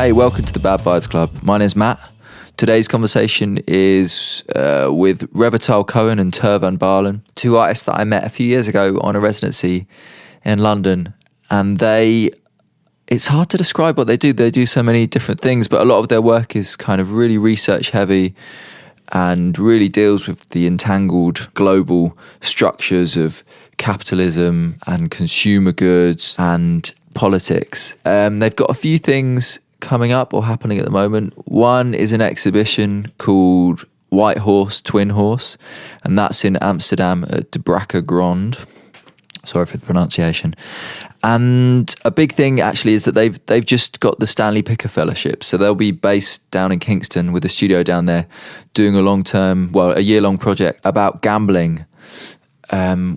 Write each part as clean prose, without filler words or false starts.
Hey, welcome to the Bad Vibes Club. My name's Matt. Today's conversation is with Revital Cohen and Tuur Balen, two artists that I met a few years ago on a residency in London. And it's hard to describe what they do. They do so many different things, but a lot of their work is kind of really research heavy and really deals with the entangled global structures of capitalism and consumer goods and politics. They've got a few things coming up or happening at the moment. One is an exhibition called White Horse, Twin Horse, and that's in Amsterdam at De Grond. Sorry for the pronunciation. And a big thing actually is that they've just got the Stanley Picker Fellowship. So they'll be based down in Kingston with a studio down there doing a year-long project about gambling,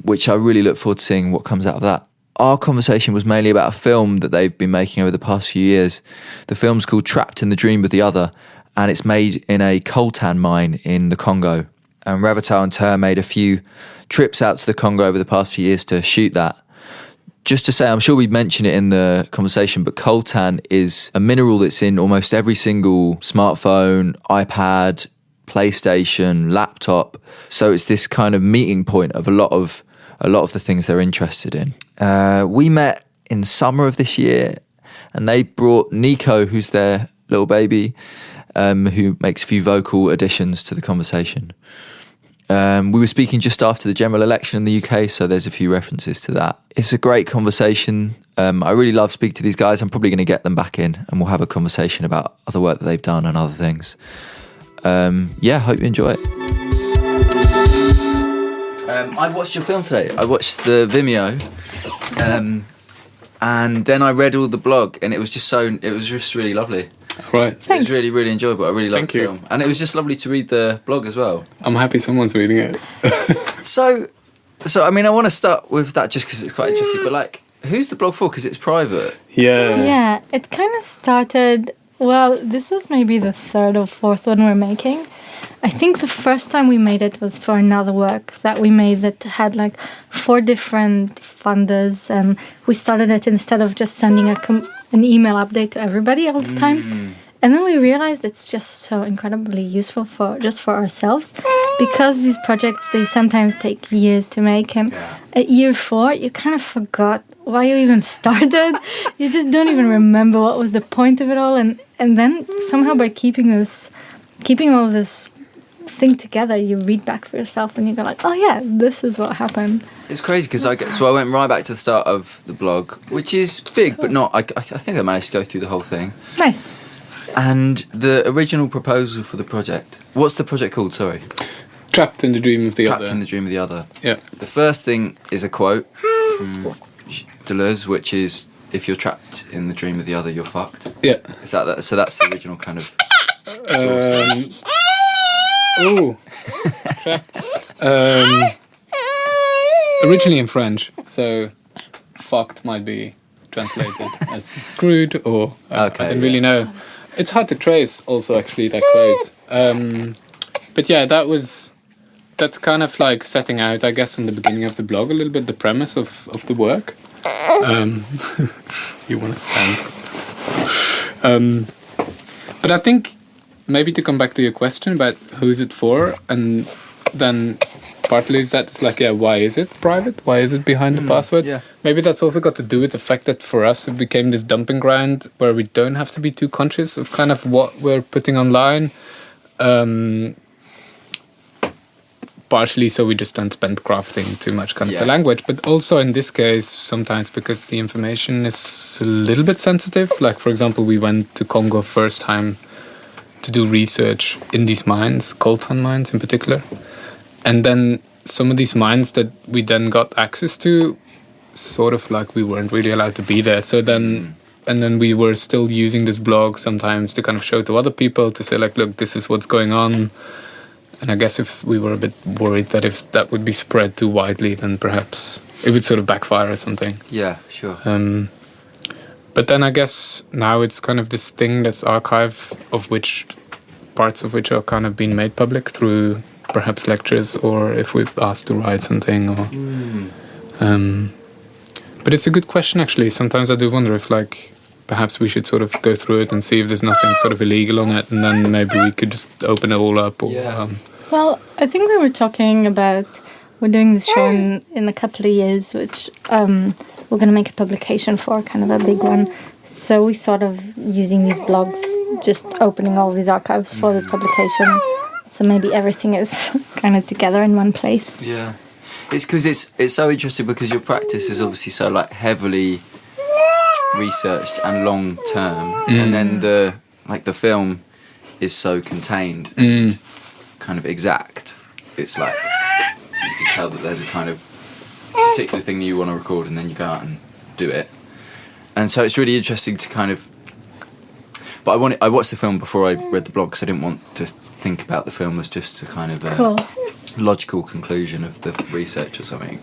which I really look forward to seeing what comes out of that. Our conversation was mainly about a film that they've been making over the past few years. The film's called Trapped in the Dream of the Other, and it's made in a coltan mine in the Congo. And Revital and Tuur made a few trips out to the Congo over the past few years to shoot that. Just to say, I'm sure we mentioned it in the conversation, but coltan is a mineral that's in almost every single smartphone, iPad, PlayStation, laptop. So it's this kind of meeting point of a lot of the things they're interested in. We met in summer of this year, and they brought Nico, who's their little baby, who makes a few vocal additions to the conversation. We were speaking just after the general election in the UK, so there's a few references to that. It's a great conversation. I really love speaking to these guys. I'm probably going to get them back in, and we'll have a conversation about other work that they've done and other things. Hope you enjoy it. I watched your film today. I watched the Vimeo, and then I read all the blog, and it was just really lovely. Right. It was really, really enjoyable. I really loved the film. And it was just lovely to read the blog as well. I'm happy someone's reading it. So I mean, I want to start with that just because it's quite interesting, but who's the blog for? Because it's private. Yeah, it kind of started, this is maybe the third or fourth one we're making. I think the first time we made it was for another work that we made that had 4 different funders, and we started it instead of just sending an email update to everybody all the time. And then we realized it's just so incredibly useful for ourselves, because these projects, they sometimes take years to make, and at year 4 you kind of forgot why you even started. You just don't even remember what was the point of it all, and then somehow by keeping all this thing together, you read back for yourself and you go oh yeah, this is what happened. It's crazy because I went right back to the start of the blog, which is big, but not. I think I managed to go through the whole thing. Nice. And the original proposal for the project. What's the project called? Sorry. Trapped in the Dream of the Other. Trapped in the Dream of the Other. Yeah. The first thing is a quote from Deleuze, which is, "If you're trapped in the dream of the other, you're fucked." Yeah. Is that? So that's the original kind of. Originally in French, so fucked might be translated as screwed, or I don't really know. It's hard to trace also, actually, that quote. But yeah, that's kind of setting out, I guess, in the beginning of the blog a little bit the premise of the work. You want to stand. But I think, maybe to come back to your question about who's it for, and then partly is that it's why is it private? Why is it behind the password? Yeah. Maybe that's also got to do with the fact that for us it became this dumping ground where we don't have to be too conscious of kind of what we're putting online. Partially so we just don't spend crafting too much kind of the language, but also in this case sometimes because the information is a little bit sensitive. For example, we went to Congo first time to do research in these mines, coltan mines in particular. And then some of these mines that we then got access to, sort of we weren't really allowed to be there. So then, and then we were still using this blog sometimes to kind of show to other people, to say look, this is what's going on. And I guess if we were a bit worried that if that would be spread too widely, then perhaps it would sort of backfire or something. Yeah, sure. But then I guess now it's kind of this thing that's archived, of which parts of which are kind of being made public through perhaps lectures, or if we're asked to write something. Or, but it's a good question, actually. Sometimes I do wonder if perhaps we should sort of go through it and see if there's nothing sort of illegal on it, and then maybe we could just open it all up. Or, Well, I think we were talking about we're doing this show in a couple of years, which we're going to make a publication for, kind of a big one. So we thought of using these blogs, just opening all these archives for this publication. So maybe everything is kind of together in one place. Yeah. It's because it's so interesting because your practice is obviously so like heavily researched and long term, and then the film is so contained, kind of exact. It's like you can tell that there's a kind of particular thing that you want to record, and then you go out and do it. And so it's really interesting to kind of. But I watched the film before I read the blog because I didn't want to think about the film as just a kind of logical conclusion of the research or something.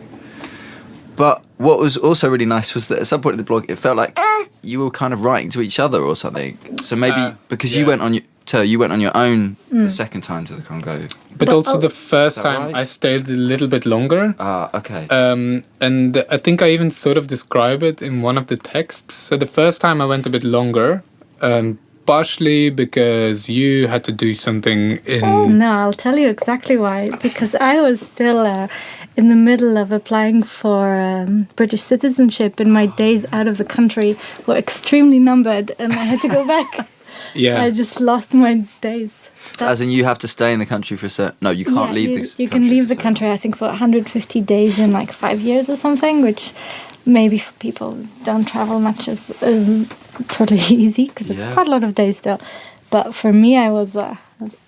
But what was also really nice was that at some point in the blog it felt like you were kind of writing to each other or something. So maybe because you went on your own the second time to the Congo. But also the first time right? I stayed a little bit longer. Okay. And I think I even sort of describe it in one of the texts. So the first time I went a bit longer, partially because you had to do something in... No, I'll tell you exactly why. Because I was still in the middle of applying for British citizenship, and my days out of the country were extremely numbered, and I had to go back. Yeah. I just lost my days. So as in you have to stay in the country for a certain... No, you can't leave this You country can leave for the certain- country, I think, for 150 days in like 5 years or something, which maybe for people who don't travel much is totally easy, because it's quite a lot of days still. But for me, I was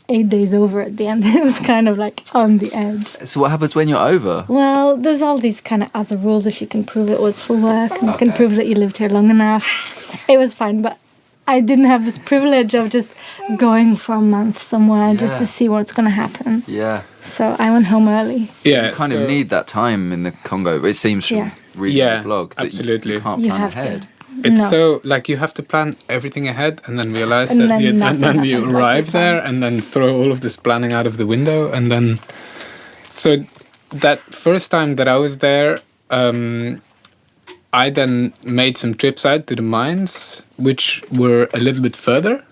8 days over at the end. It was kind of like on the edge. So what happens when you're over? Well, there's all these kind of other rules. If you can prove it was for work, and you can prove that you lived here long enough, it was fine. But I didn't have this privilege of just going for a month somewhere just to see what's going to happen. Yeah. So I went home early. Yeah, You kind of need that time in the Congo. It seems from reading the blog that absolutely. you can't You plan have to. ahead. It's so like you have to plan everything ahead and then realize And that then you, and nothing then you happens like arrive you there planned. and then throw all of this planning out of the window. And then so that first time that I was there, I then made some trips out to the mines, which were a little bit further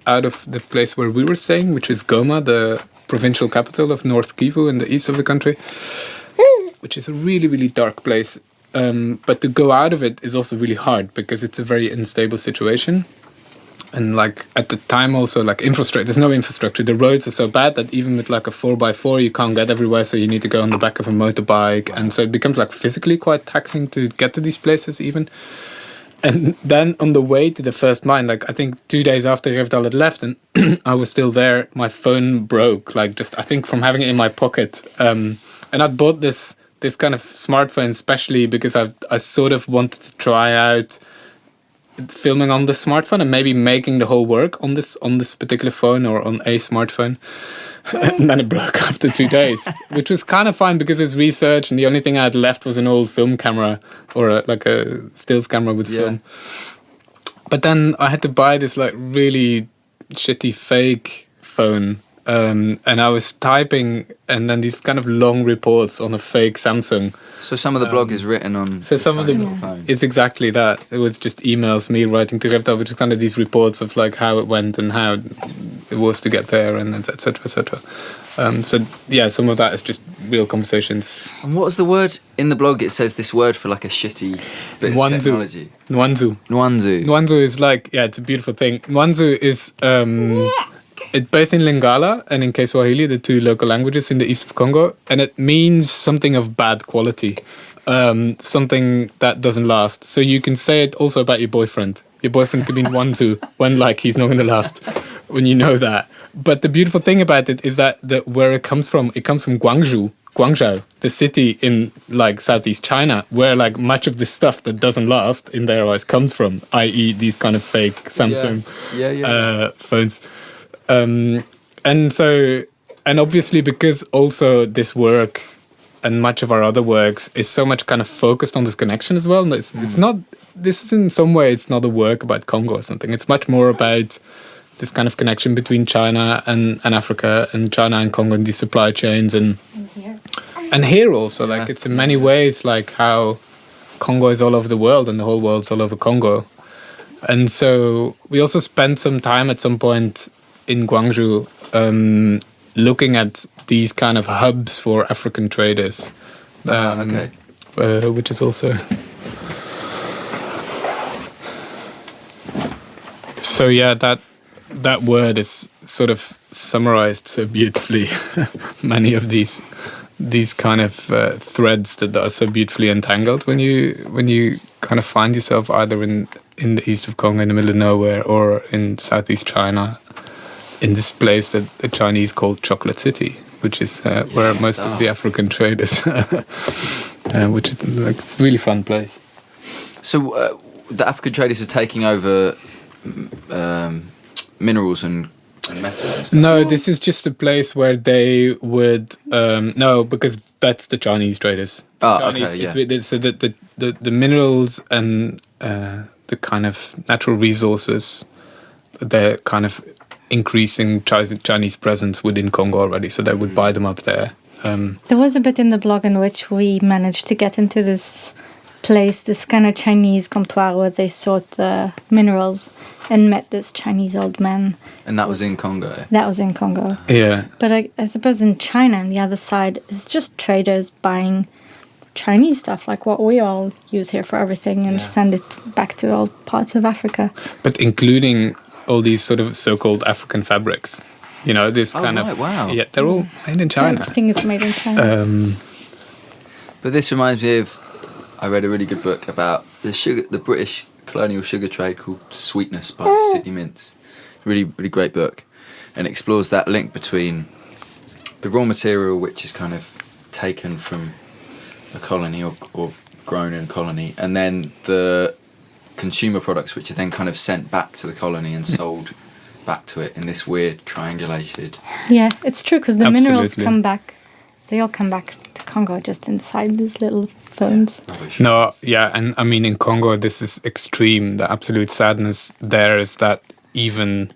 out of the place where we were staying, which is Goma, the provincial capital of North Kivu in the east of the country, which is a really, really dark place. But to go out of it is also really hard because it's a very unstable situation. And like at the time also like infrastructure, there's no infrastructure. The roads are so bad that even with like a 4x4 you can't get everywhere, so you need to go on the back of a motorbike. And so it becomes like physically quite taxing to get to these places even. And then on the way to the first mine, like I think 2 days after Revital had left and I was still there, my phone broke, like just I think from having it in my pocket. And I'd bought this kind of smartphone especially because I sort of wanted to try out filming on the smartphone and maybe making the whole work on this particular phone or on a smartphone. And then it broke after 2 days, which was kind of fine because it's research and the only thing I had left was an old film camera or like a stills camera with film. But then I had to buy this like really shitty fake phone. And I was typing and then these kind of long reports on a fake Samsung. So some of the blog is written on So some of the phone. It's exactly that. It was just emails, me writing to Revital, which is kind of these reports of like how it went and how it was to get there and etc. etc. So yeah, some of that is just real conversations. And what was the word in the blog? It says this word for like a shitty bit of technology. Nwanzu. Nwanzu is like, yeah, it's a beautiful thing. Nwanzu is it's both in Lingala and in Kiswahili, the two local languages in the east of Congo, and it means something of bad quality, something that doesn't last. So you can say it also about your boyfriend. Your boyfriend could be Nwanzu when like he's not going to last, when you know that. But the beautiful thing about it is that where it comes from Guangzhou, the city in like southeast China, where like much of the stuff that doesn't last in their eyes comes from, i.e. these kind of fake Samsung phones. And obviously because also this work and much of our other works is so much kind of focused on this connection as well. And it's not, this is in some way, it's not a work about Congo or something. It's much more about this kind of connection between China and Africa and China and Congo and these supply chains and here also, like it's in many ways like how Congo is all over the world and the whole world's all over Congo. And so we also spent some time at some point in Gwangju looking at these kind of hubs for African traders. Which is also... So yeah, that word is sort of summarized so beautifully. Many of these kind of threads that are so beautifully entangled when you kind of find yourself either in the east of Congo, in the middle of nowhere, or in southeast China, in this place that the Chinese call Chocolate City, which is where most of the African traders, which is like, it's a really fun place. So the African traders are taking over minerals and metals and stuff? No, this is just a place where they would... no, because that's the Chinese traders. Okay, yeah. So the minerals and the kind of natural resources, they're kind of increasing Chinese presence within Congo already, so they would buy them up there. There was a bit in the blog in which we managed to get into this place, this kind of Chinese comptoir where they sort the minerals, and met this Chinese old man. And that was in Congo? That was in Congo. Yeah. But I suppose in China, on the other side, it's just traders buying Chinese stuff, like what we all use here for everything, and send it back to all parts of Africa. But including all these sort of so-called African fabrics. You know, this kind of... wow. Yeah, they're all made in China. Everything is made in China. But this reminds me of... I read a really good book about the British colonial sugar trade called Sweetness by Sidney Mintz. Really, really great book. And explores that link between the raw material, which is kind of taken from a colony or grown in a colony, and then the consumer products, which are then kind of sent back to the colony and sold back to it in this weird triangulated... Yeah, it's true, because the minerals come back. They all come back to Congo just inside these little films. No, yeah, and I mean in Congo this is extreme. The absolute sadness there is that even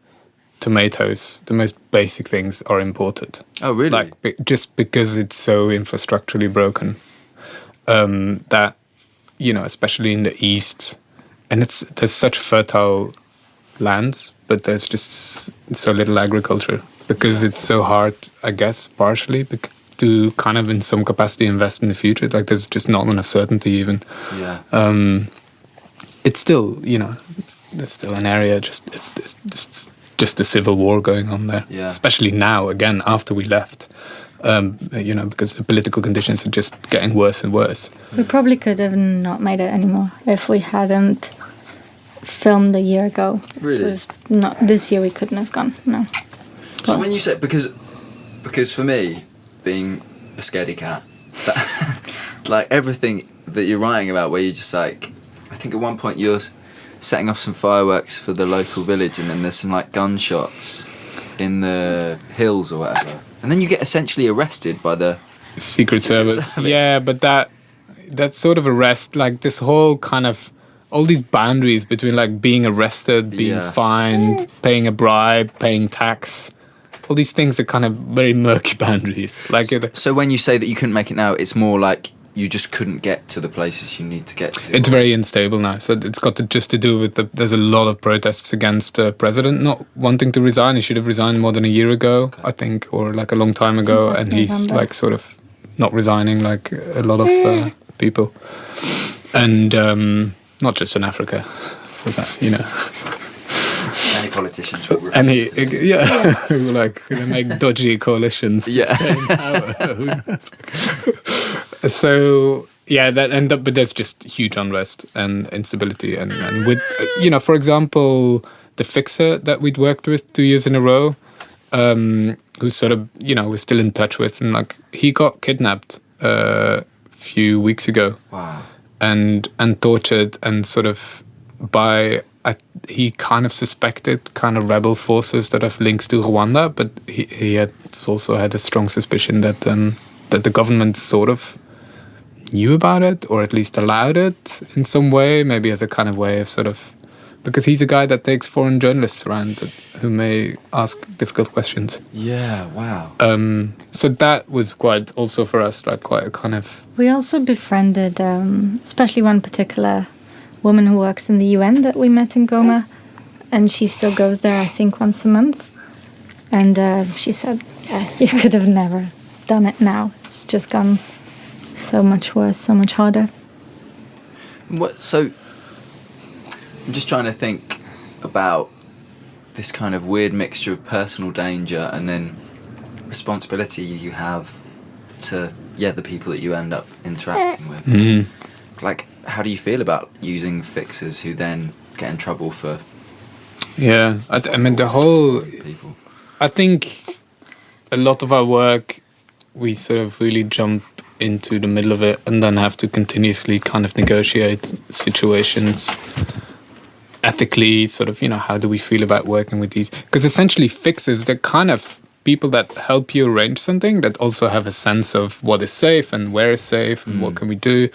tomatoes, the most basic things, are imported. Oh, really? Like just because it's so infrastructurally broken. That, you know, especially in the east, and there's such fertile lands, but there's just so little agriculture because it's so hard, I guess, partially to kind of in some capacity invest in the future. Like there's just not enough certainty even. Yeah. It's still, you know, there's still an area, it's just a civil war going on there. Yeah. Especially now, again, after we left. You know, because the political conditions are just getting worse and worse. We probably could have not made it anymore if we hadn't filmed a year ago. Really? Not this year we couldn't have gone, no. So when you say, because for me, being a scaredy cat, like everything that you're writing about, where you're just like, I think at one point you're setting off some fireworks for the local village, and then there's some like gunshots in the hills or whatever, and then you get essentially arrested by the Secret Service. Yeah, but that sort of arrest, like this whole kind of all these boundaries between like being arrested, being fined, paying a bribe, paying tax. All these things are kind of very murky boundaries. Like, so when you say that you couldn't make it now, it's more like you just couldn't get to the places you need to get to. It's very unstable now. So it's got to do with there's a lot of protests against the president not wanting to resign. He should have resigned more than a year ago, I think, or like a long time ago. And he's like sort of not resigning like a lot of people. And not just in Africa, for that, you know. Any politicians will who like they make dodgy coalitions to stay in power. So yeah, but there's just huge unrest and instability, and with you know, for example, the fixer that we'd worked with 2 years in a row, who sort of, you know, we're still in touch with, and like he got kidnapped a few weeks ago. Wow. And tortured and sort of he kind of suspected kind of rebel forces that have links to Rwanda, but he had also had a strong suspicion that the government sort of knew about it, or at least allowed it in some way, maybe as a kind of way of sort of, because he's a guy that takes foreign journalists around who may ask difficult questions. Yeah, wow. So that was quite also for us like quite a kind of... We also befriended, especially one particular woman who works in the UN that we met in Goma, and she still goes there, I think, once a month. And she said, yeah, you could have never done it now. It's just gone so much worse, so much harder. So I'm just trying to think about this kind of weird mixture of personal danger and then responsibility you have to the people that you end up interacting with. Like, how do you feel about using fixers who then get in trouble for I mean the whole people? I think a lot of our work, we sort of really jump into the middle of it and then have to continuously kind of negotiate situations ethically, sort of, how do we feel about working with these? Because essentially fixers, they're kind of people that help you arrange something, that also have a sense of what is safe and where is safe and what can we do.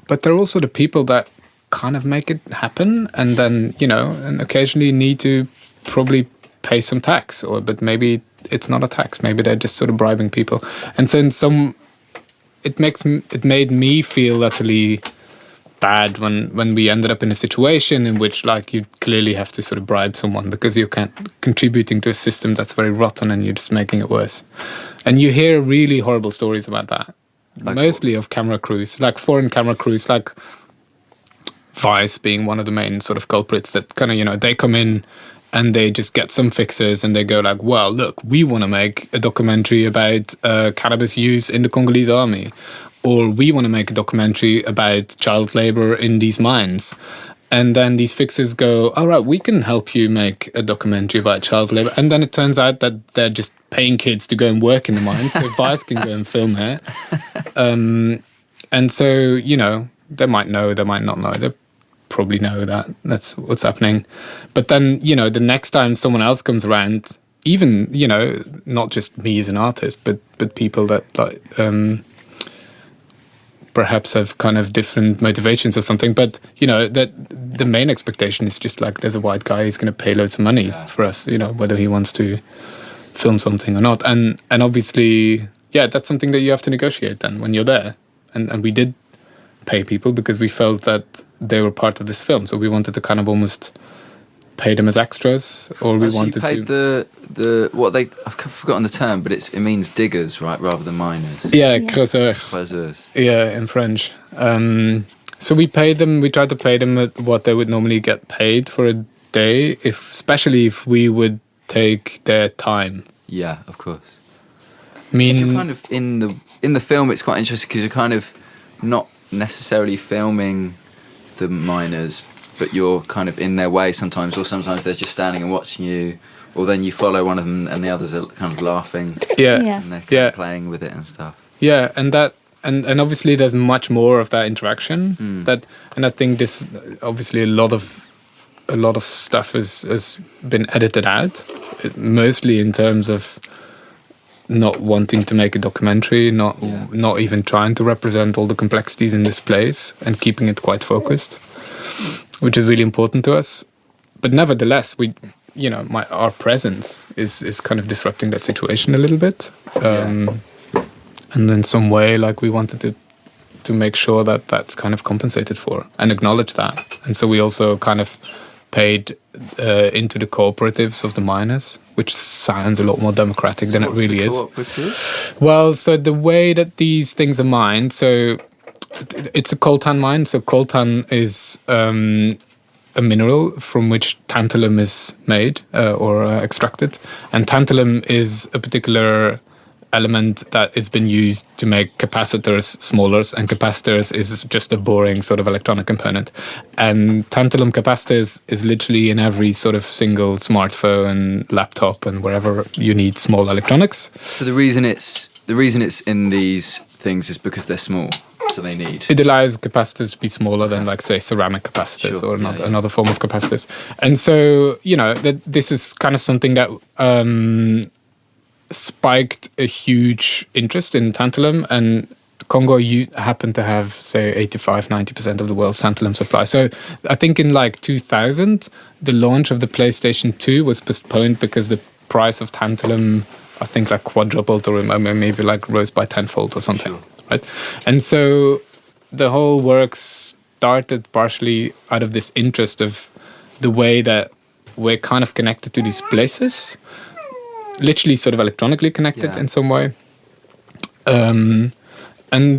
But they're also the people that kind of make it happen, and then, and occasionally need to probably pay some tax, but maybe it's not a tax, maybe they're just sort of bribing people. And so it made me feel utterly bad when we ended up in a situation in which, like, you clearly have to sort of bribe someone because you're contributing to a system that's very rotten and you're just making it worse. And you hear really horrible stories about that, like mostly of camera crews, like foreign camera crews, like Vice being one of the main sort of culprits, that kind of, they come in and they just get some fixers and they go like, well, look, we want to make a documentary about cannabis use in the Congolese army, or we want to make a documentary about child labor in these mines. And then these fixers go, all right, we can help you make a documentary about child labor. And then it turns out that they're just paying kids to go and work in the mines, so Vice can go and film it. And so, they might know, they might not know. They probably know that that's what's happening. But then, the next time someone else comes around, even, not just me as an artist, but people that perhaps have kind of different motivations or something, but that the main expectation is just like, there's a white guy who's going to pay loads of money for us, whether he wants to film something or not. And obviously, that's something that you have to negotiate then when you're there. And we did pay people because we felt that they were part of this film, so we wanted to kind of almost pay them as extras, or we wanted you paid to I've forgotten the term, but it means diggers, right, rather than miners. creuseurs. In French. So we paid them. We tried to pay them at what they would normally get paid for a day, especially if we would take their time. Yeah, of course. I mean, you're kind of in the film, it's quite interesting because you're kind of not necessarily filming the miners, but you're kind of in their way sometimes, or sometimes they're just standing and watching you, or then you follow one of them and the others are kind of laughing. And they're kind of playing with it and stuff. Yeah, and obviously there's much more of that interaction. And I think this, obviously a lot of stuff has been edited out, mostly in terms of not wanting to make a documentary, not even trying to represent all the complexities in this place, and keeping it quite focused, which is really important to us. But nevertheless, our presence is kind of disrupting that situation a little bit. And in some way, like, we wanted to make sure that that's kind of compensated for and acknowledge that. And so we also kind of paid into the cooperatives of the miners, which sounds a lot more democratic than it really is. Well, so the way that these things are mined, so it's a coltan mine. So coltan is a mineral from which tantalum is made or extracted. And tantalum is a particular element that has been used to make capacitors smaller, and capacitors is just a boring sort of electronic component. And tantalum capacitors is literally in every sort of single smartphone, laptop, and wherever you need small electronics. So the reason it's in these things is because they're small. So they need. It allows capacitors to be smaller than, like, say, ceramic capacitors or another form of capacitors. And so, this is kind of something that spiked a huge interest in tantalum, and Congo happened to have, say, 85-90% of the world's tantalum supply. So I think in like 2000, the launch of the PlayStation 2 was postponed because the price of tantalum, I think, like quadrupled, or maybe like rose by tenfold or something. Right? And so the whole works started partially out of this interest of the way that we're kind of connected to these places, literally sort of electronically connected in some way. And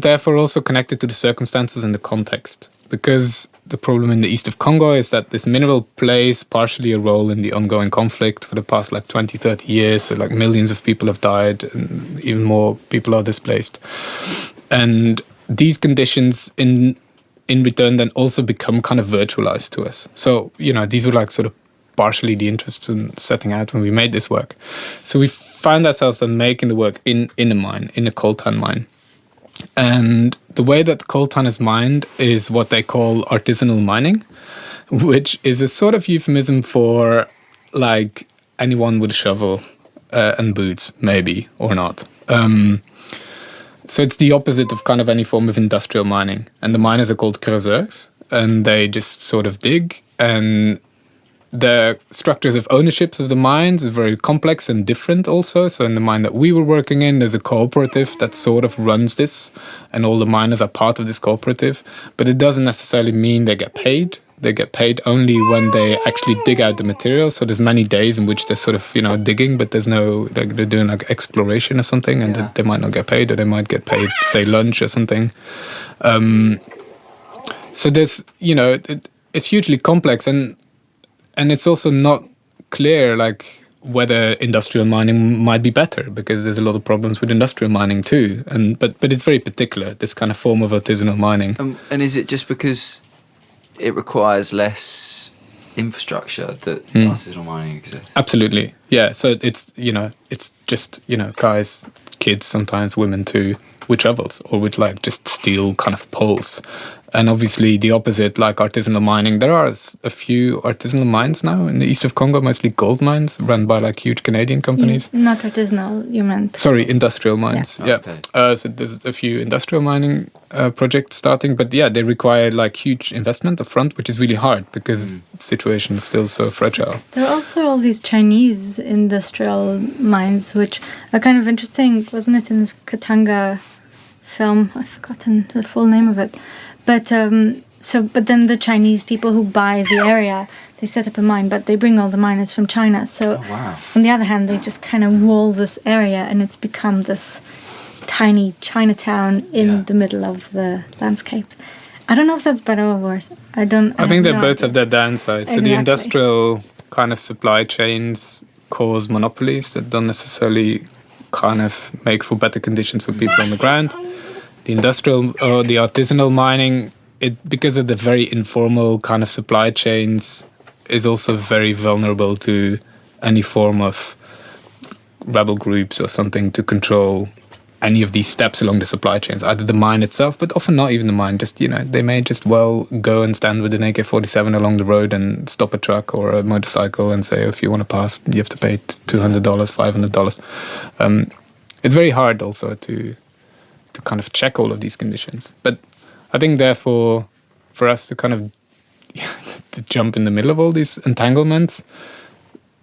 therefore also connected to the circumstances and the context. Because the problem in the east of Congo is that this mineral plays partially a role in the ongoing conflict for the past like 20, 30 years. So like millions of people have died and even more people are displaced. And these conditions in return then also become kind of virtualized to us. So, these were like sort of partially the interests in setting out when we made this work. So we found ourselves then making the work in a mine, in a coltan mine. And the way that coltan is mined is what they call artisanal mining, which is a sort of euphemism for like anyone with a shovel and boots, maybe, or not. So it's the opposite of kind of any form of industrial mining. And the miners are called creuseurs, and they just sort of dig. And the structures of ownerships of the mines are very complex and different also. So in the mine that we were working in, there's a cooperative that sort of runs this, and all the miners are part of this cooperative. But it doesn't necessarily mean they get paid. They get paid only when they actually dig out the material. So there's many days in which they're sort of, digging, but there's no, like they're doing like exploration or something, and they might not get paid, or they might get paid, say, lunch or something. So there's, it's hugely complex, and it's also not clear, like, whether industrial mining might be better, because there's a lot of problems with industrial mining too. But it's very particular, this kind of form of artisanal mining. And is it just because it requires less infrastructure that artisanal mining exists? Absolutely, yeah. So it's just guys, kids, sometimes women too, with shovels or with like just steel kind of poles. And obviously the opposite, like artisanal mining. There are a few artisanal mines now in the east of Congo, mostly gold mines run by like huge Canadian companies. Not artisanal, you meant? Sorry, industrial mines. Yeah. Okay. So there's a few industrial mining projects starting, but yeah, they require like huge investment up front, which is really hard because the situation is still so fragile. There are also all these Chinese industrial mines, which are kind of interesting. Wasn't it in this Katanga film? I've forgotten the full name of it. But but then the Chinese people who buy the area, they set up a mine, but they bring all the miners from China. So on the other hand, they just kind of wall this area, and it's become this tiny Chinatown in the middle of the landscape. I don't know if that's better or worse. I think they both have their downside. So the industrial kind of supply chains cause monopolies that don't necessarily kind of make for better conditions for people on the ground. The industrial or the artisanal mining, because of the very informal kind of supply chains, is also very vulnerable to any form of rebel groups or something to control any of these steps along the supply chains, either the mine itself, but often not even the mine. Just, they may just well go and stand with an AK-47 along the road and stop a truck or a motorcycle and say, if you want to pass, you have to pay $200, $500. It's very hard also to kind of check all of these conditions. But I think, therefore, for us to kind of to jump in the middle of all these entanglements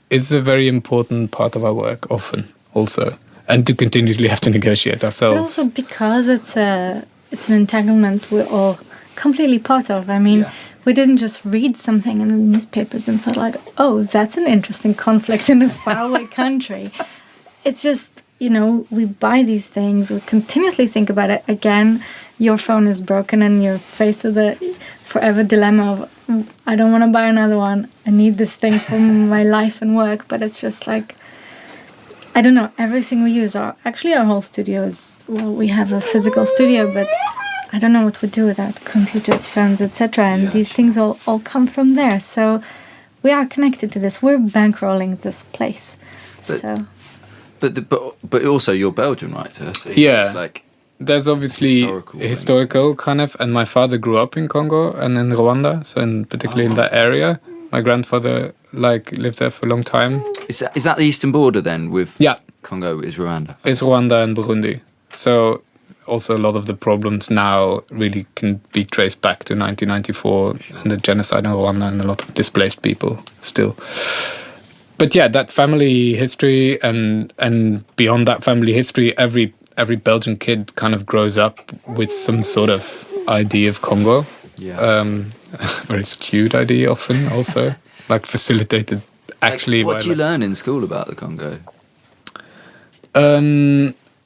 is a very important part of our work, often, also. And to continuously have to negotiate ourselves. But also because it's an entanglement we're all completely part of. I mean, we didn't just read something in the newspapers and thought like, oh, that's an interesting conflict in this faraway country. It's just, we buy these things, we continuously think about it. Again, your phone is broken and you're faced with the forever dilemma of, I don't want to buy another one. I need this thing for my life and work. But it's just like, I don't know, everything we use, our whole studio is, we have a physical studio, but I don't know what we do without computers, phones, etc. And these things all come from there. So we are connected to this. We're bankrolling this place. But also you're Belgian, right? So yeah. Like there's obviously historical kind of, and my father grew up in Congo and in Rwanda, so particularly in that area. My grandfather lived there for a long time. Is that the eastern border then with Congo is Rwanda? It's Rwanda and Burundi. So also a lot of the problems now really can be traced back to 1994 and the genocide in Rwanda and a lot of displaced people still. But yeah, that family history and beyond that family history, every Belgian kid kind of grows up with some sort of idea of Congo. Very skewed idea often also, like facilitated actually. What do you learn in school about the Congo?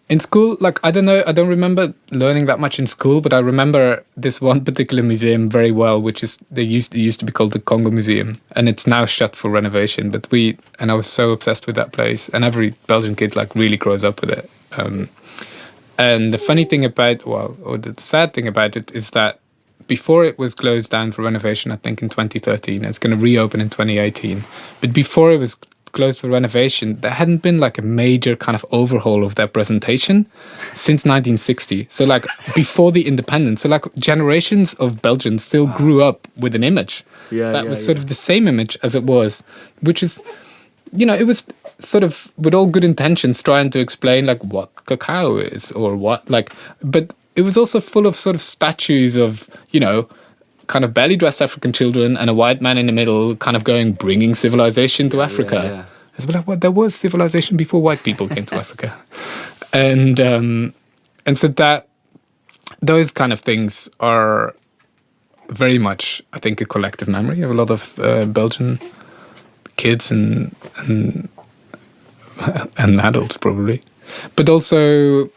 In school, like, I don't know, I don't remember learning that much in school, but I remember this one particular museum very well, which is, it used to be called the Congo Museum, and it's now shut for renovation, but I was so obsessed with that place, and every Belgian kid, like, really grows up with it. And the funny thing about, or the sad thing about it is that before it was closed down for renovation, I think in 2013, it's going to reopen in 2018, but before it was closed for renovation, there hadn't been like a major kind of overhaul of their presentation since 1960. So like before the independence, so like generations of Belgians still grew up with an image that was sort of the same image as it was, which is, you know, it was sort of with all good intentions trying to explain like what cacao is or what, like, but it was also full of sort of statues of, you know, kind of belly dressed African children and a white man in the middle kind of going, bringing civilization to Africa. It's like, well, there was civilization before white people came to Africa. And so that those kind of things are very much, I think, a collective memory of a lot of Belgian kids and adults probably. But also,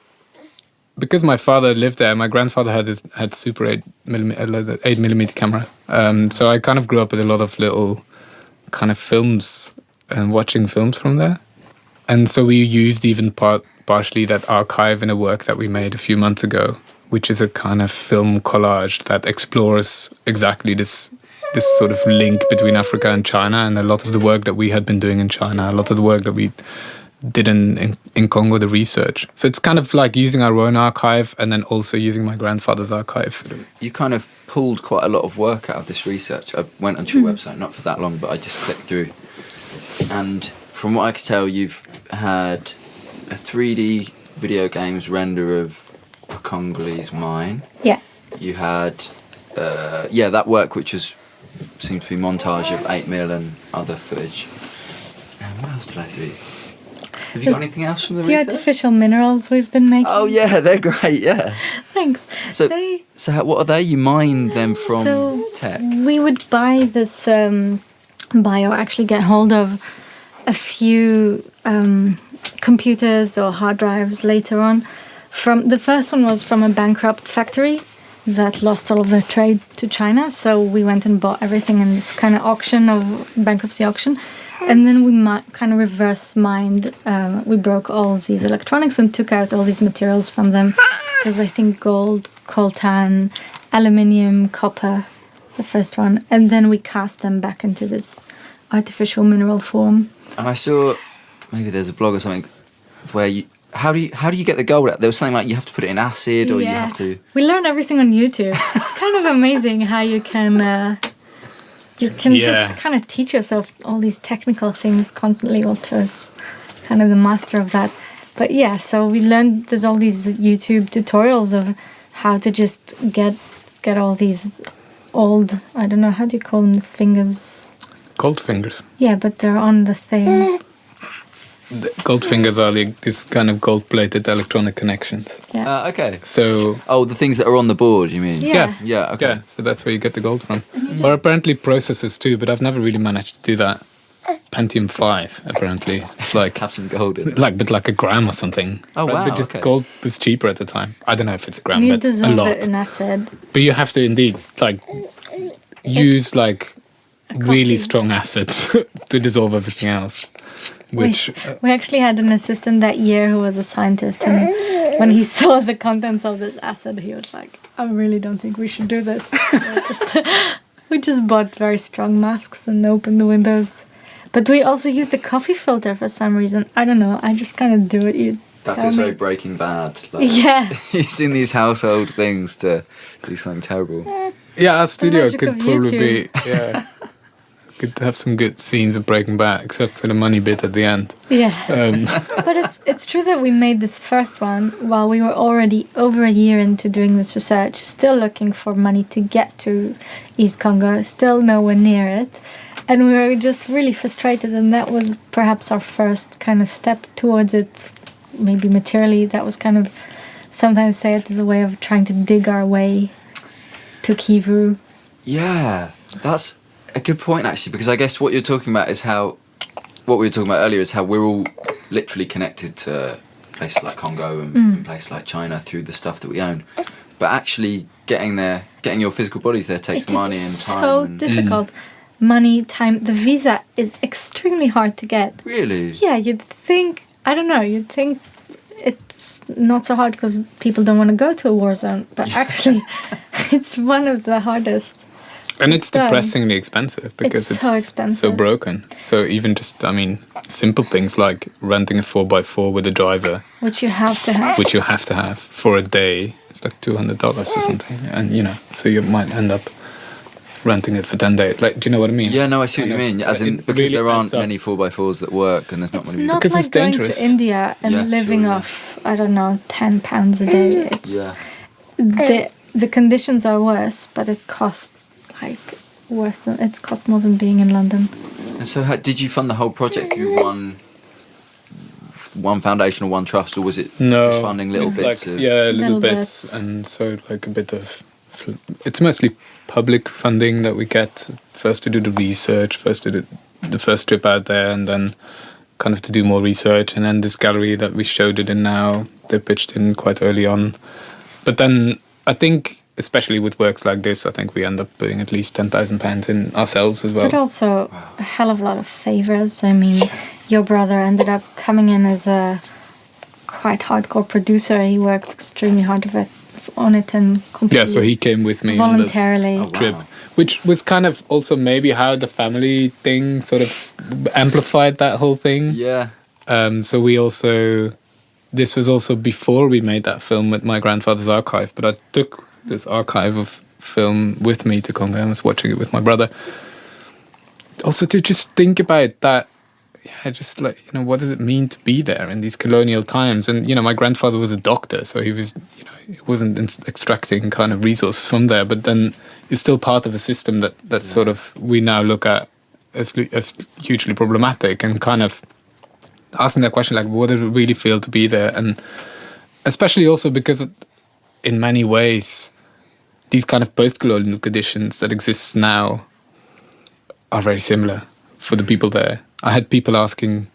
because my father lived there, my grandfather had Super 8mm camera. So I kind of grew up with a lot of little kind of films and watching films from there. And so we used even partially that archive in a work that we made a few months ago, which is a kind of film collage that explores exactly this sort of link between Africa and China, and a lot of the work that we had been doing in China, a lot of the work that we did in Congo, the research. So it's kind of like using our own archive and then also using my grandfather's archive. You kind of pulled quite a lot of work out of this research. I went onto your website, not for that long, but I just clicked through. And from what I could tell, you've had a 3D video games render of a Congolese mine. Yeah. You had, that work which seemed to be montage of 8mm and other footage. And what else did I see? Have you got anything else from the research? The artificial minerals we've been making. Oh yeah, they're great. Yeah. Thanks. So what are they? You mine them from tech? We would buy this, actually get hold of a few computers or hard drives later on. The first one was from a bankrupt factory that lost all of their trade to China. So we went and bought everything in this kind of bankruptcy auction. And then we kind of reverse mined. We broke all these electronics and took out all these materials from them. Because I think gold, coltan, aluminium, copper, the first one. And then we cast them back into this artificial mineral form. And I saw, maybe there's a blog or something, where how do you get the gold out? There was something like you have to put it in acid or you have to... We learned everything on YouTube. It's kind of amazing how you can... just kind of teach yourself all these technical things constantly. Walter is kind of the master of that. But yeah, so we learned there's all these YouTube tutorials of how to just get all these old, I don't know, how do you call them, fingers? Gold fingers. Yeah, but they're on the thing. The gold fingers are like this kind of gold-plated electronic connections. Yeah. Okay. So... the things that are on the board, you mean? Yeah. Yeah, okay. Yeah, so that's where you get the gold from. Or apparently processors too, but I've never really managed to do that. Pentium 5, apparently. It's like... Have some gold in it. But like a gram or something. Oh, wow, But okay. gold was cheaper at the time. I don't know if it's a gram, You but a dissolve lot. it in acid. But you have to indeed, like, use, like, really strong acids to dissolve everything else. Which... We actually had an assistant that year who was a scientist, and when he saw the contents of this acid, he was like, I really don't think we should do this. We just bought very strong masks and opened the windows. But we also used the coffee filter for some reason. I don't know, I just kind of do it. That feels very Breaking Bad. Like, yeah. using these household things to do something terrible. Yeah, our studio magic could of probably be... YouTube. Yeah. Could have some good scenes of Breaking Bad, except for the money bit at the end. Yeah. But it's true that we made this first one while we were already over a year into doing this research, still looking for money to get to East Congo, still nowhere near it. And we were just really frustrated, and that was perhaps our first kind of step towards it, maybe materially. That was kind of, sometimes say it as a way of trying to dig our way to Kivu. Yeah, that's a good point actually, because I guess what we were talking about earlier is how we're all literally connected to places like Congo and places like China through the stuff that we own. But actually getting your physical bodies there takes money and time. So difficult. Money, time. The visa is extremely hard to get. Really? Yeah, you'd think it's not so hard because people don't want to go to a war zone, but actually it's one of the hardest. And it's depressingly expensive because it's so expensive. So broken. So even just, simple things like renting a 4x4 with a driver. Which you have to have. For a day. It's like $200 or something. And, so you might end up renting it for 10 days. Like, do you know what I mean? Yeah, no, I see what you mean. As in, because really there aren't many 4x4s that work and there's not many. It's not like going to India and living off, I don't know, £10 a day. It's the conditions are worse, but it costs costs more than being in London. And so did you fund the whole project through one foundation or one trust, or was it just funding little bits? Little bits. And so like a bit of... It's mostly public funding that we get, first to do the research, first to do the first trip out there, and then kind of to do more research. And then this gallery that we showed it in now, they pitched in quite early on. But then I think, especially with works like this, I think we end up putting at least £10,000 in ourselves as well. But also a hell of a lot of favours. I mean, your brother ended up coming in as a quite hardcore producer. He worked extremely hard on it and completely... Yeah, so he came with me voluntarily. on the trip, which was kind of also maybe how the family thing sort of amplified that whole thing. Yeah. So we also... This was also before we made that film with my grandfather's archive, but I took this archive of film with me to Congo and was watching it with my brother. Also to just think about that, just like, what does it mean to be there in these colonial times? And, my grandfather was a doctor, so he was, he wasn't extracting kind of resources from there, but then it's still part of a system that sort of we now look at as hugely problematic, and kind of asking that question, like, what does it really feel to be there? And especially also because in many ways, these kind of post-colonial conditions that exist now are very similar for the people there. I had people asking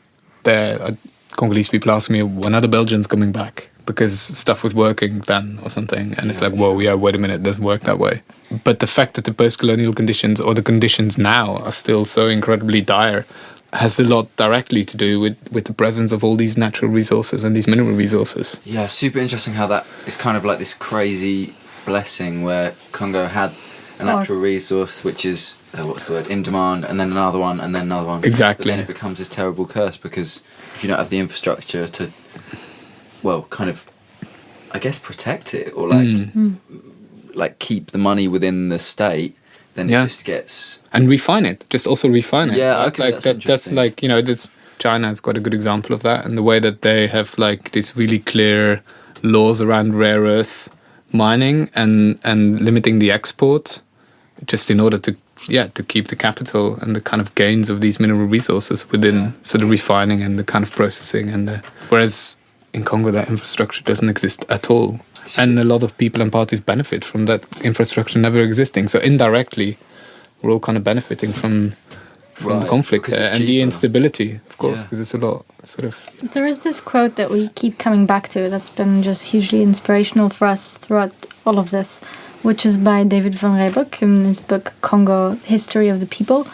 Congolese people asking me, when are the Belgians coming back? Because stuff was working then or something. And it's like, whoa, yeah, wait a minute, it doesn't work that way. But the fact that the post-colonial conditions or the conditions now are still so incredibly dire has a lot directly to do with the presence of all these natural resources and these mineral resources. Yeah, super interesting how that is kind of like this crazy blessing where Congo had a natural resource which is, in demand, and then another one, and then another one. Exactly. But then it becomes this terrible curse because if you don't have the infrastructure to, kind of, I guess, protect it or like keep the money within the state, then it just gets... And refine it. Just also refine it. Yeah, okay, that's like, China's got a good example of that, and the way that they have like these really clear laws around rare earth mining and limiting the export just in order to keep the capital and the kind of gains of these mineral resources within sort of refining and the kind of processing. Whereas in Congo, that infrastructure doesn't exist at all. And a lot of people and parties benefit from that infrastructure never existing. So indirectly, we're all kind of benefiting from the conflict and the instability, of course, because it's a lot sort of... There is this quote that we keep coming back to that's been just hugely inspirational for us throughout all of this, which is by David van Riebeeck in his book Congo, History of the People.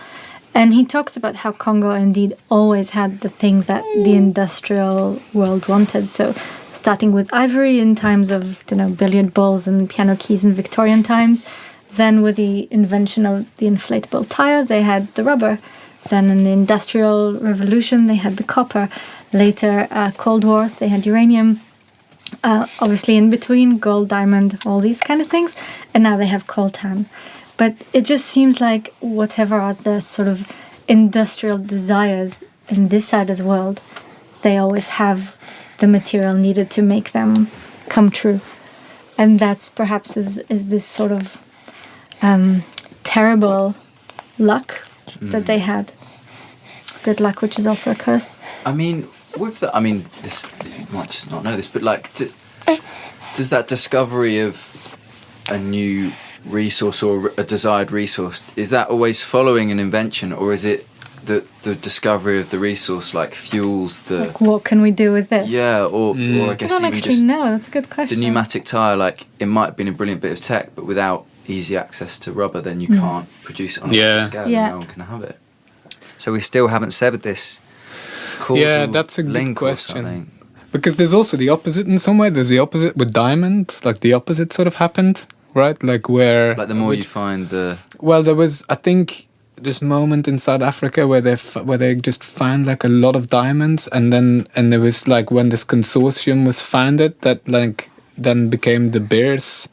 And he talks about how Congo indeed always had the thing that the industrial world wanted. So starting with ivory in times of, billiard balls and piano keys in Victorian times. Then with the invention of the inflatable tire, they had the rubber. Then in the Industrial Revolution, they had the copper. Later, Cold War, they had uranium. Obviously in between, gold, diamond, all these kind of things. And now they have coltan. But it just seems like whatever are the sort of industrial desires in this side of the world, they always have the material needed to make them come true. And that's perhaps is this sort of terrible luck that they had. Good luck, which is also a curse. This, you might just not know this, but like, does that discovery of a new resource or a desired resource, is that always following an invention, or is it the discovery of the resource like fuels the... Like, what can we do with this? Yeah, or I guess I don't even actually just... know. That's a good question. The pneumatic tyre, like, it might have been a brilliant bit of tech, but without easy access to rubber, then you can't produce it on a massive scale, and no one can have it. So we still haven't severed this causal that's a good link or question. something. Because there's also the opposite in some way. There's the opposite with diamonds. Like the opposite sort of happened, right? Like where... Like the more you find the... Well, there was, I think, this moment in South Africa where they just found like a lot of diamonds, and there was like when this consortium was founded that like then became the Bears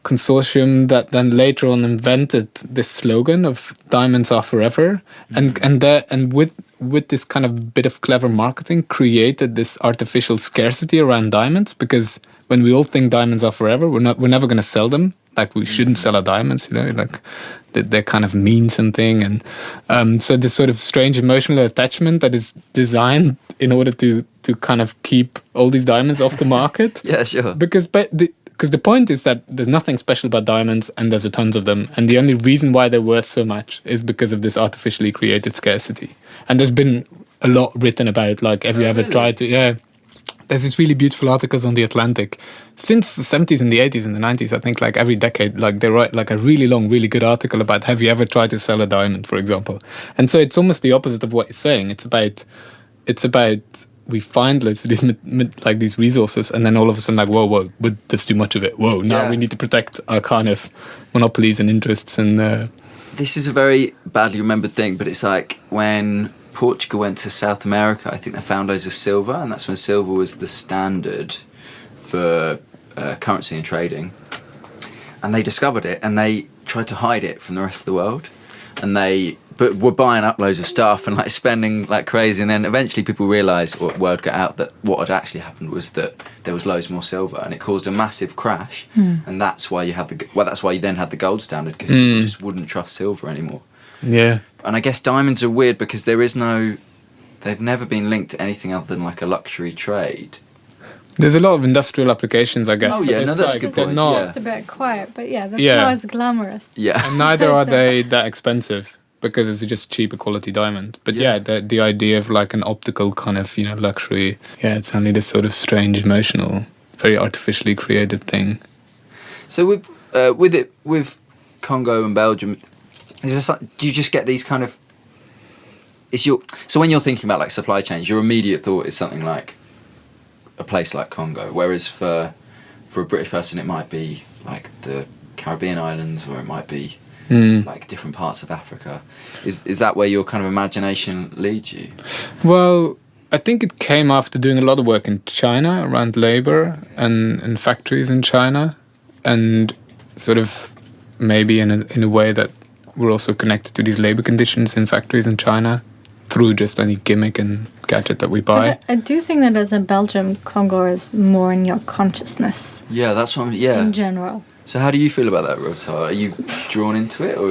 consortium that then later on invented this slogan of "Diamonds are forever," and with this kind of bit of clever marketing created this artificial scarcity around diamonds, because when we all think diamonds are forever, we're never going to sell them. Like we shouldn't sell our diamonds, like they kind of mean something, and so this sort of strange emotional attachment that is designed in order to kind of keep all these diamonds off the market. Yeah, sure. Because the point is that there's nothing special about diamonds, and there's a tons of them, and the only reason why they're worth so much is because of this artificially created scarcity. And there's been a lot written about, like, have you ever tried to? Yeah. There's these really beautiful articles on The Atlantic. Since the 70s and the 80s and the 90s, I think like every decade, like they write like a really long, really good article about have you ever tried to sell a diamond, for example. And so it's almost the opposite of what you're saying. It's about we find these resources, and then all of a sudden like, whoa, there's too much of it. Whoa, now we need to protect our kind of monopolies and interests. And this is a very badly remembered thing, but it's like when Portugal went to South America, I think they found loads of silver, and that's when silver was the standard for currency and trading. And they discovered it, and they tried to hide it from the rest of the world. And but were buying up loads of stuff and like spending like crazy. And then eventually people realised, or word got out, that what had actually happened was that there was loads more silver, and it caused a massive crash. And that's why that's why you then had the gold standard, because people just wouldn't trust silver anymore. Yeah. And I guess diamonds are weird because they've never been linked to anything other than like a luxury trade. There's a lot of industrial applications, I guess. Oh yeah, no, that's a good point. It's a bit quiet, but that's not as glamorous. Yeah. And neither are they that expensive, because it's just cheaper quality diamond. But the idea of like an optical kind of, luxury, it's only this sort of strange, emotional, very artificially created thing. So with Congo and Belgium, is this like, do you just get these kind of... So when you're thinking about like supply chains, your immediate thought is something like a place like Congo, whereas for a British person it might be like the Caribbean islands, or it might be like different parts of Africa. Is that where your kind of imagination leads you? Well, I think it came after doing a lot of work in China around labor and factories in China, and sort of maybe in a way that we're also connected to these labor conditions in factories in China through just any gimmick and gadget that we buy. But I do think that as a Belgian, Congo is more in your consciousness. Yeah, that's what in general. So how do you feel about that, Revital? Are you drawn into it, or...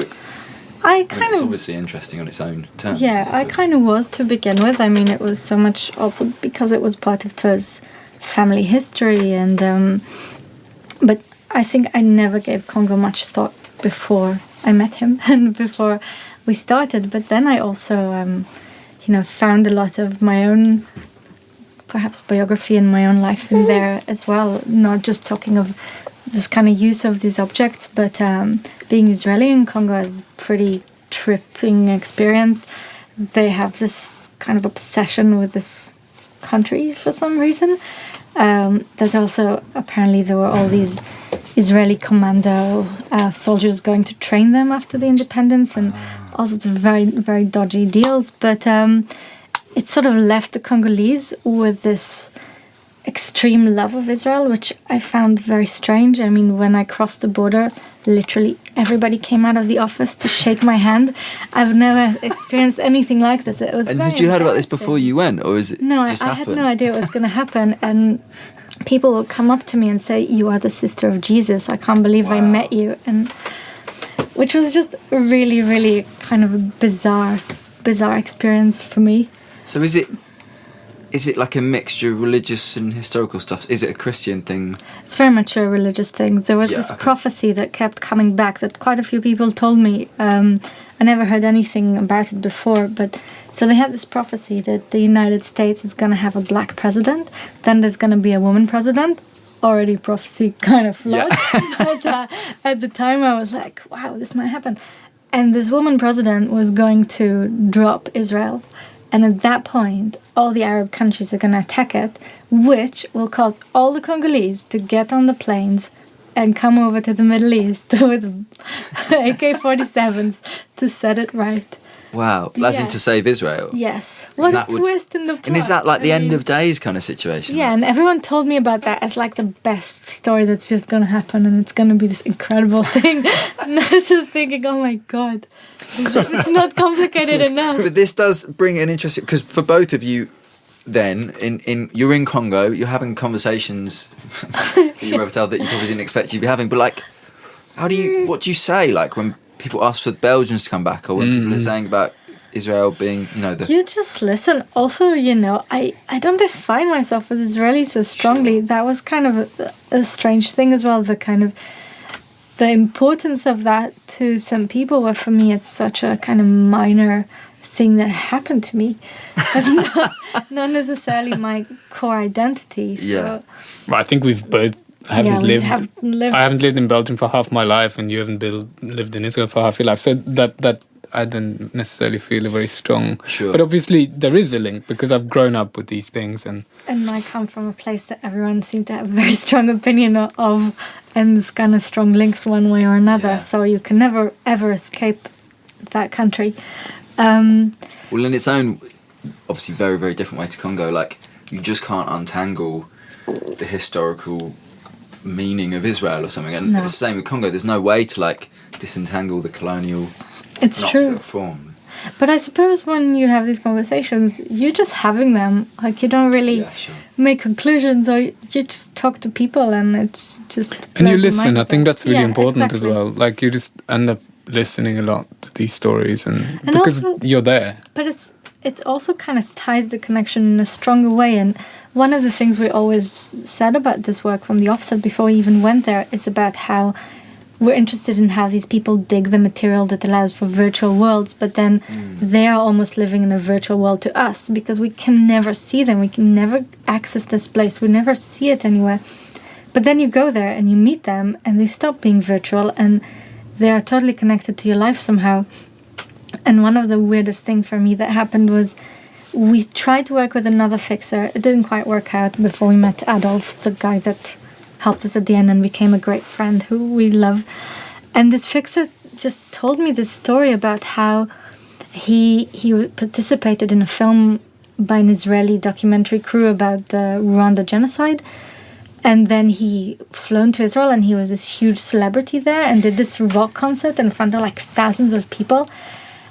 it's obviously interesting on its own terms. Yeah, I kind of was to begin with. I mean, it was so much also because it was part of Tuur's family history, and but I think I never gave Congo much thought before I met him and before we started. But then I also, found a lot of my own, perhaps, biography and my own life in there as well. Not just talking of this kind of use of these objects, but being Israeli in Congo is a pretty tripping experience. They have this kind of obsession with this country for some reason. That also, apparently, there were all these Israeli commando soldiers going to train them after the independence, and all sorts of very, very dodgy deals. But it sort of left the Congolese with this extreme love of Israel, which I found very strange. I mean, when I crossed the border, literally everybody came out of the office to shake my hand. I've never experienced anything like this. It was. And had you heard about this before you went, or is it? No, I had no idea it was going to happen, and people will come up to me and say, "You are the sister of Jesus. I can't believe I met you," and which was just really, really kind of a bizarre experience for me. So is is it like a mixture of religious and historical stuff? Is it a Christian thing? It's very much a religious thing. There was this prophecy that kept coming back that quite a few people told me. I never heard anything about it before, but so they had this prophecy that the United States is going to have a black president, then there's going to be a woman president. Already prophecy kind of flawed. But at the time I was like, wow, this might happen. And this woman president was going to drop Israel. And at that point, all the Arab countries are going to attack it, which will cause all the Congolese to get on the planes and come over to the Middle East with AK-47s to set it right. Wow. As in to save Israel? Yes. What a twist in the plot. And is that like the end of days kind of situation? Yeah, and everyone told me about that as like the best story that's just going to happen, and it's going to be this incredible thing. And I was just thinking, oh my God, it's not complicated enough. But this does bring an interesting... Because for both of you then, you're in Congo, you're having conversations you Revital that you probably didn't expect you'd be having, but like, what do you say, like, when people ask for Belgians to come back, or when people are saying about Israel being, You just listen. Also, I don't define myself as Israeli so strongly. Sure. That was kind of a strange thing as well, the importance of that to some people, where for me it's such a kind of minor thing that happened to me, but not necessarily my core identity. So. Yeah. Well, I think we've both I haven't lived in Belgium for half my life, and you haven't lived in Israel for half your life. So that I don't necessarily feel a very strong. Sure. But obviously there is a link because I've grown up with these things, and I come from a place that everyone seemed to have a very strong opinion of, and there's kind of strong links one way or another. Yeah. So you can never ever escape that country. Well, in its own, obviously very, very different way to Congo, like, you just can't untangle the historical meaning of Israel or something. And it's the same with Congo. There's no way to, like, disentangle the colonial form. But I suppose when you have these conversations, you're just having them. Like, you don't really make conclusions, or you just talk to people, and it's just... And you listen. I think that's really important as well. Like, you just end up listening a lot to these stories, and because also, you're there. But it also kind of ties the connection in a stronger way. And one of the things we always said about this work from the offset before we even went there is about how we're interested in how these people dig the material that allows for virtual worlds, but then they are almost living in a virtual world to us, because we can never see them. We can never access this place. We never see it anywhere. But then you go there and you meet them, and they stop being virtual, and they are totally connected to your life somehow. And one of the weirdest things for me that happened was we tried to work with another fixer. It didn't quite work out before we met Adolf, the guy that helped us at the end and became a great friend who we love. And this fixer just told me this story about how he participated in a film by an Israeli documentary crew about the Rwanda genocide. And then he flown to Israel, and he was this huge celebrity there and did this rock concert in front of like thousands of people.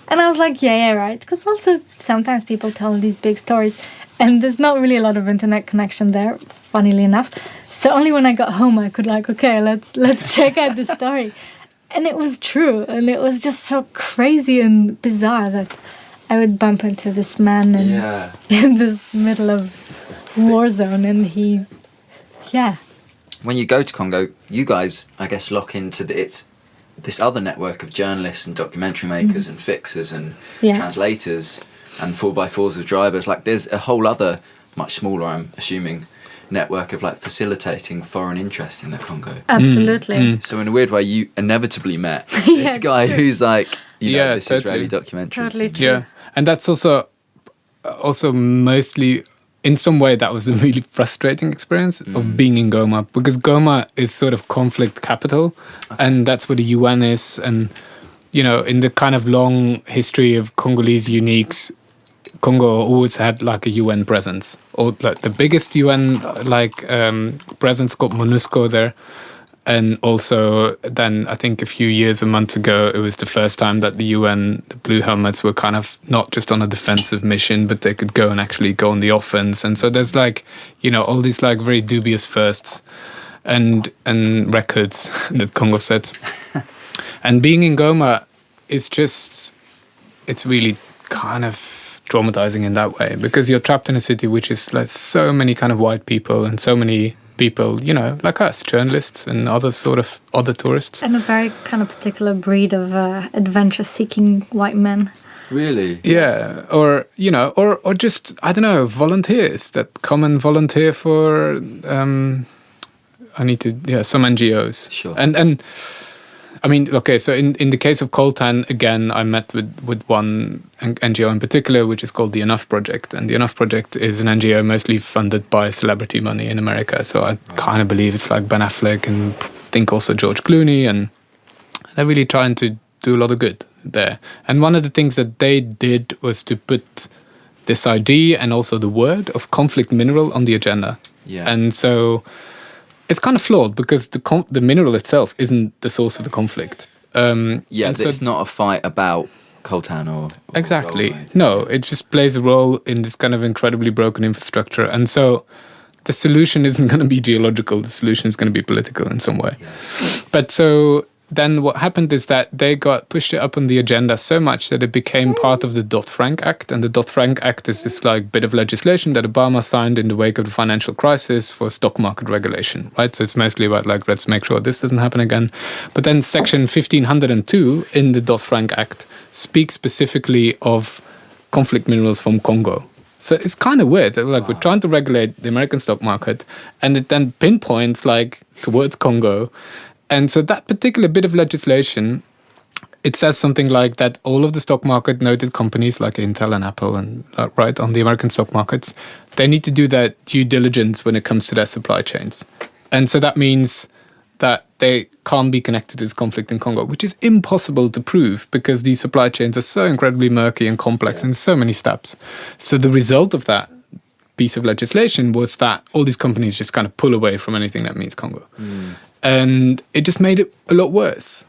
And I was like, yeah, right. Because also sometimes people tell these big stories, and there's not really a lot of internet connection there, funnily enough. So only when I got home I could okay, let's check out the story. And it was true, and it was just so crazy and bizarre that I would bump into this man in this middle of war zone, and he... Yeah. When you go to Congo, you guys, I guess, lock into this other network of journalists and documentary makers and fixers and translators and 4x4s with drivers. Like, there's a whole other, much smaller, I'm assuming, network of like facilitating foreign interest in the Congo. Absolutely. So in a weird way, you inevitably met this guy who's like, this totally. Israeli documentary. Totally true. Yeah, and that's also mostly... In some way, that was a really frustrating experience of being in Goma, because Goma is sort of conflict capital, and that's where the UN is. And, in the kind of long history of Congolese uniques, Congo always had like a UN presence, or like the biggest UN presence called MONUSCO there. And also then I think a month ago, it was the first time that the UN, the Blue Helmets, were kind of not just on a defensive mission, but they could go and actually go on the offense. And so there's all these very dubious firsts and records that Congo sets. And being in Goma is it's really kind of traumatizing in that way, because you're trapped in a city which is like so many kind of white people and so many people, you know, like us, journalists and other sort of other tourists. And a very kind of particular breed of adventure-seeking white men. Really? Yeah. Or, you know, or just, I don't know, volunteers that come and volunteer for, some NGOs. Sure. And I mean, okay, so in the case of coltan, again, I met with one NGO in particular, which is called the Enough Project. And the Enough Project is an NGO mostly funded by celebrity money in America. So I kind of believe it's like Ben Affleck and I think also George Clooney. And they're really trying to do a lot of good there. And one of the things that they did was to put this idea and also the word of conflict mineral on the agenda. Yeah. And so it's kind of flawed because the mineral itself isn't the source of the conflict. So it's not a fight about coltan or exactly. gold. No, it just plays a role in this kind of incredibly broken infrastructure. And so the solution isn't going to be geological. The solution is going to be political in some way. Yeah. But so then what happened is that they got pushed it up on the agenda so much that it became part of the Dodd-Frank Act. And the Dodd-Frank Act is this like bit of legislation that Obama signed in the wake of the financial crisis for stock market regulation, right? So it's mostly about like, let's make sure this doesn't happen again. But then section 1502 in the Dodd-Frank Act speaks specifically of conflict minerals from Congo. So it's kind of weird that like we're trying to regulate the American stock market and it then pinpoints like towards Congo. And so that particular bit of legislation, it says something like that all of the stock market noted companies like Intel and Apple and right on the American stock markets, they need to do that due diligence when it comes to their supply chains. And so that means that they can't be connected to this conflict in Congo, which is impossible to prove because these supply chains are so incredibly murky and complex and so many steps. So the result of that piece of legislation was that all these companies just kind of pull away from anything that means Congo. And it just made it a lot worse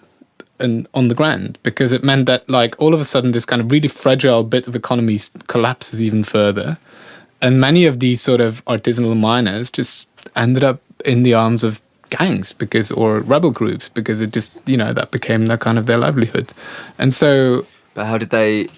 and on the ground because it meant that like all of a sudden this kind of really fragile bit of economy collapses even further. And many of these sort of artisanal miners just ended up in the arms of gangs or rebel groups because it just, you know, that became their kind of their livelihood. And so... But how did they...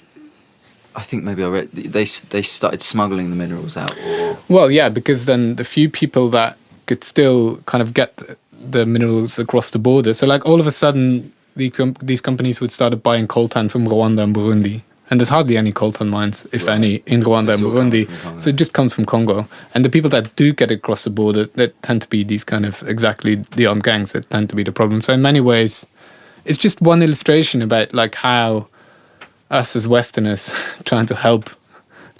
I think maybe I read... They started smuggling the minerals out? Or? Well, yeah, because then the few people that could still kind of get the minerals across the border. So like all of a sudden, these companies would start buying coltan from Rwanda and Burundi. And there's hardly any coltan mines, if any, in Rwanda and Burundi. So it just comes from Congo. And the people that do get across the border, that tend to be these kind of exactly the armed gangs that tend to be the problem. So in many ways, it's just one illustration about like how us as Westerners trying to help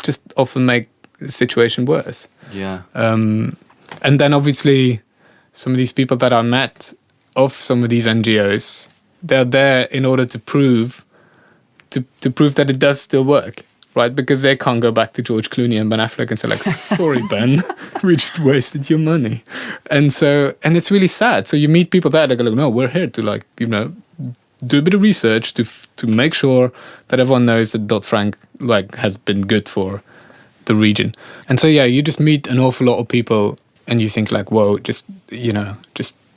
just often make the situation worse. Yeah. And then obviously some of these people that I met of some of these NGOs, they're there in order to prove that it does still work, right? Because they can't go back to George Clooney and Ben Affleck and say like, sorry, Ben, we just wasted your money. And it's really sad. So you meet people there, they go like, no, we're here to like, you know, do a bit of research to make sure that everyone knows that Dodd-Frank like has been good for the region. And so, yeah, you just meet an awful lot of people and you think like, whoa, just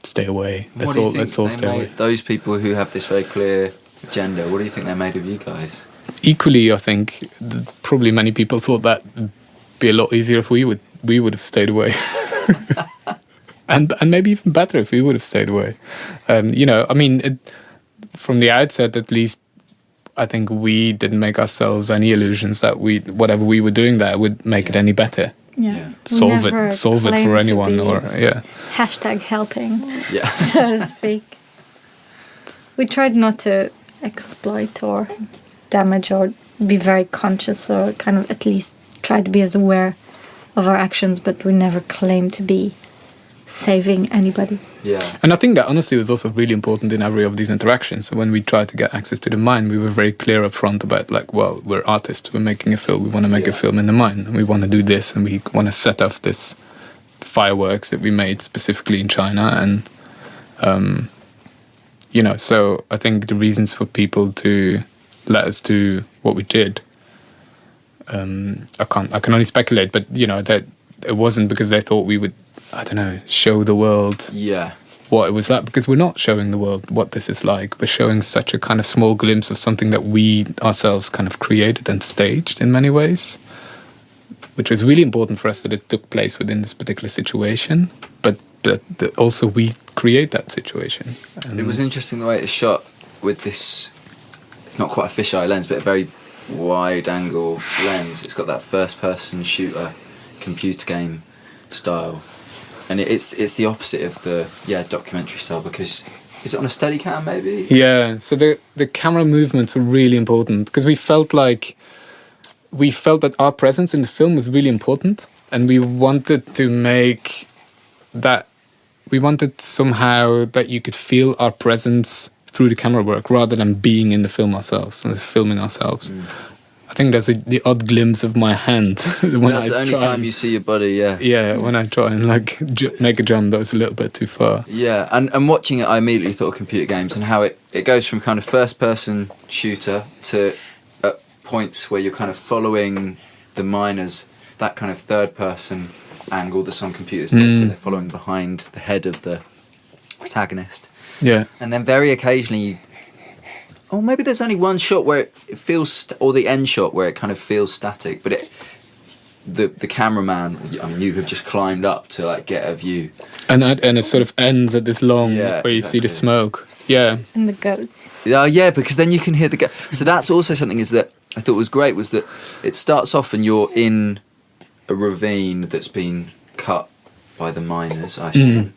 stay away. Let's all stay away. Those people who have this very clear agenda, what do you think they made of you guys? Equally, I think probably many people thought that would be a lot easier if we would have stayed away. and maybe even better if we would have stayed away. You know, I mean, from the outset at least, I think we didn't make ourselves any illusions that whatever we were doing there would make it any better. Yeah. Solve it for anyone Hashtag helping. Yeah. So to speak. We tried not to exploit or damage or be very conscious or kind of at least try to be as aware of our actions, but we never claimed to be saving anybody. Yeah. And I think that honestly was also really important in every of these interactions. So when we tried to get access to the mine, we were very clear up front about like, well, we're artists, we're making a film, we want to make a film in the mine, and we want to do this, and we want to set off this fireworks that we made specifically in China. And you know, so I think the reasons for people to let us do what we did, I can only speculate, but you know, that it wasn't because they thought we would, I don't know, show the world what it was like, because we're not showing the world what this is like. We're showing such a kind of small glimpse of something that we ourselves kind of created and staged in many ways, which was really important for us that it took place within this particular situation, but also we create that situation. It was interesting the way it's shot with this, it's not quite a fisheye lens, but a very wide angle lens. It's got that first person shooter computer game style, and it's the opposite of the documentary style, because is it on a steady cam maybe? Yeah, so the camera movements are really important, because we felt that our presence in the film was really important, and we wanted to make that, we wanted somehow that you could feel our presence through the camera work rather than being in the film ourselves and filming ourselves. I think there's the odd glimpse of my hand. That's the only time you see your body, yeah. Yeah, when I try and like make a jump that was a little bit too far. Yeah, and watching it, I immediately thought of computer games and how it goes from kind of first-person shooter to at points where you're kind of following the miners, that kind of third-person angle that some computers take, where they're following behind the head of the protagonist. Yeah. And then very occasionally, or maybe there's only one shot where it feels, or the end shot where it kind of feels static, but the cameraman, I mean, you have just climbed up to like get a view, and it sort of ends at this long where you see the smoke. Yeah. And the goats. Yeah, because then you can hear the goat. So that's also something is that I thought was great, was that it starts off and you're in a ravine that's been cut by the miners, I assume.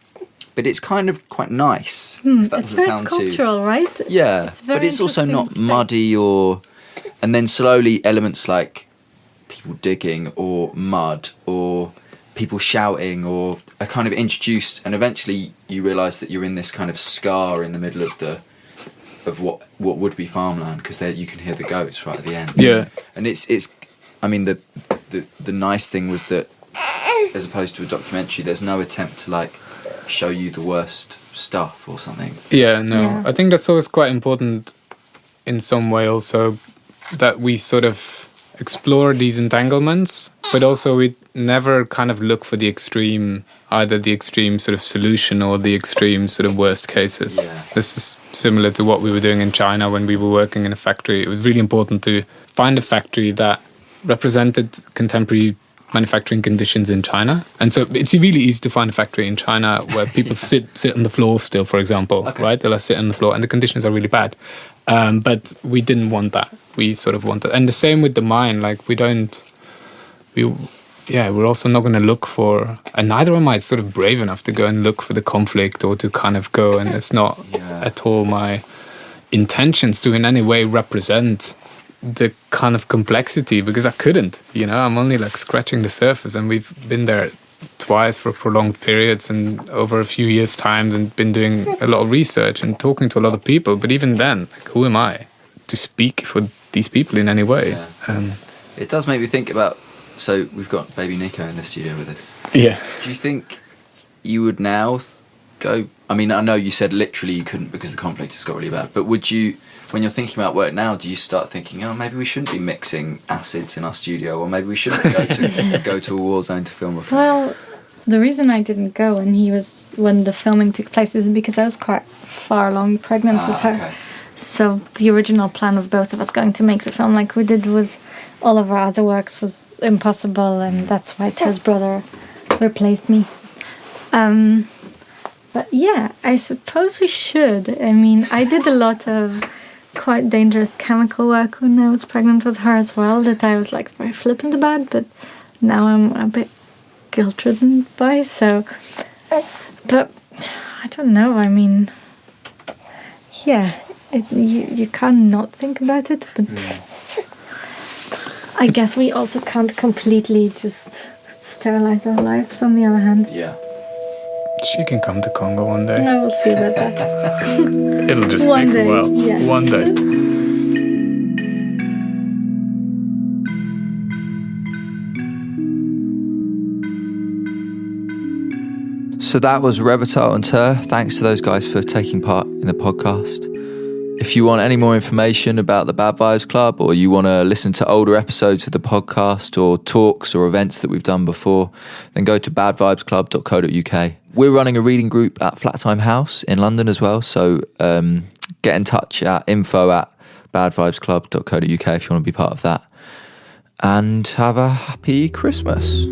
But it's kind of quite nice. It's very sculptural, right? Yeah, but it's also not muddy and then slowly elements like people digging or mud or people shouting or are kind of introduced, and eventually you realise that you're in this kind of scar in the middle of what would be farmland, because you can hear the goats right at the end. Yeah, and it's I mean the nice thing was that as opposed to a documentary, there's no attempt to like show you the worst stuff or something. I think that's always quite important in some way also, that we sort of explore these entanglements, but also we never kind of look for the extreme, either the extreme sort of solution or the extreme sort of worst cases. This is similar to what we were doing in China when we were working in a factory. It was really important to find a factory that represented contemporary manufacturing conditions in China, and so it's really easy to find a factory in China where people sit on the floor still, for example, right? They'll sit on the floor, and the conditions are really bad. But we didn't want that. We sort of wanted, and the same with the mine. Like we're also not going to look for, and neither am I sort of brave enough to go and look for the conflict or to kind of go. And it's not at all my intentions to in any way represent the kind of complexity, because I couldn't, I'm only like scratching the surface, and we've been there twice for prolonged periods and over a few years' times, and been doing a lot of research and talking to a lot of people. But even then, like, who am I to speak for these people in any way? It does make me think about, so we've got baby Nico in the studio with us. Yeah. Do you think you would now go, I mean, I know you said literally you couldn't because the conflict has got really bad, but would you, when you're thinking about work now, do you start thinking, oh, maybe we shouldn't be mixing acids in our studio, or maybe we shouldn't go to a war zone to film a film? Well, the reason I didn't go when the filming took place is because I was quite far along pregnant with her. Okay. So the original plan of both of us going to make the film, like we did with all of our other works, was impossible, and that's why Tez's brother replaced me. But yeah, I suppose we should. I mean, I did a lot of quite dangerous chemical work when I was pregnant with her as well, that I was like very flippant about, but now I'm a bit guilt-ridden by, so. But I don't know, I mean, yeah, you can't not think about it, but I guess we also can't completely just sterilize our lives on the other hand. Yeah. She can come to Congo one day. I will see about that. It'll just take a while. Yes. One day. So that was Revital and Tuur. Thanks to those guys for taking part in the podcast. If you want any more information about the Bad Vibes Club, or you want to listen to older episodes of the podcast or talks or events that we've done before, then go to badvibesclub.co.uk. We're running a reading group at Flattime House in London as well. So get in touch at info@badvibesclub.co.uk if you want to be part of that. And have a happy Christmas.